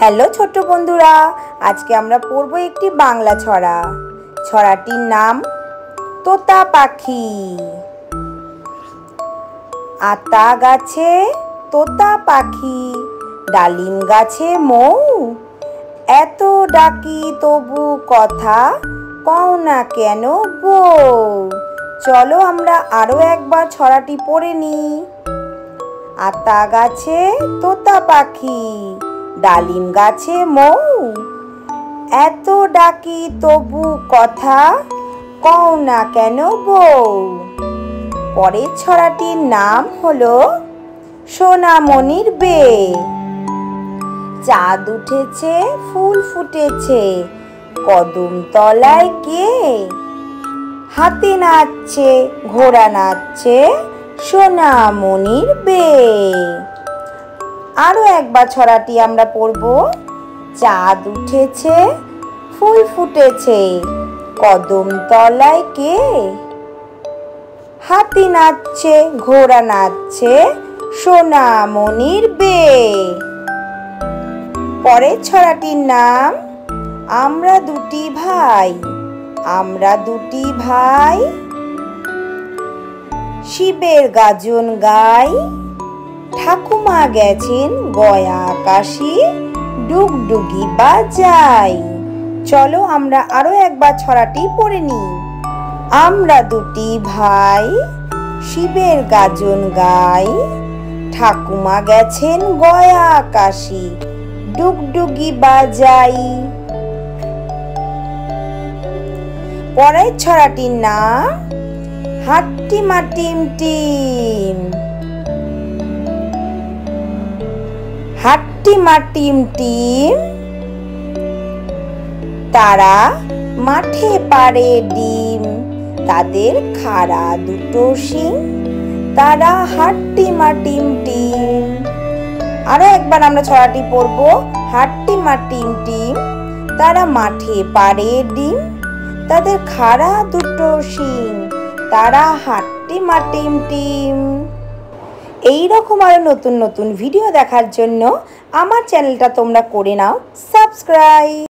Hello ছোট্ট বন্ধুরা, আজকে আমরা পড়ব একটি বাংলা ছড়া। ছড়াটির নাম তোতা পাখি। আতা গাছে তোতা পাখি, ডালিম গাছে মৌ, এত ডাকি তবু কথা কও না কেন বউ। চলো আমরা আরো একবার ছড়াটি পড়ে নিই। আতা গাছে তোতা পাখি, ডালিম গাছে মৌ, এত ডাকি তবু কথা কও না কেন বউ। পরের ছড়াটির নাম হলো সোনামণির বিয়ে। চাঁদ উঠেছে ফুল ফুটেছে, কদম তলায় কে, হাতি নাচছে ঘোড়া নাচছে, সোনামণির বিয়ে। আরো একবার ছড়াটি আমরা পড়ব। চাঁদ উঠেছে ফুল ফুটেছে, কদম তলায় কে, হাতি নাচছে ঘোড়া নাচছে, সোনামণির বিয়ে। পরের ছড়াটির নাম আমরা দুটি ভাই। আমরা দুটি ভাই, শিবের গাজন গাই, ঠাকুমা গেছেন গয়া কাশি, ডুগডুগি বাজাই। চলো আমরা আরো একবার ছড়াটি পড়ে নিই। আমরা দুটি ভাই, শিবের গাজন গাই, ঠাকুমা গেছেন গয়া কাশি, ডুগডুগি বাজাই। পরের ছড়াটির নাম হাট্টিমা টিম টিম। হাট্টিমা টিম টিম, তারা মাঠে পাড়ে ডিম, তাদের খাড়া দুটো শিং, তারা হাট্টিমা টিম টিম। আরো একবার আমরা ছড়াটি পড়বো। হাট্টিমা টিম টিম, তারা মাঠে পাড়ে ডিম, তাদের খাড়া দুটো শিং, তারা হাট্টিমা টিম টিম। এইরকম আরো নতুন নতুন ভিডিও দেখার জন্য আমার চ্যানেলটা তোমরা করে নাও সাবস্ক্রাইব।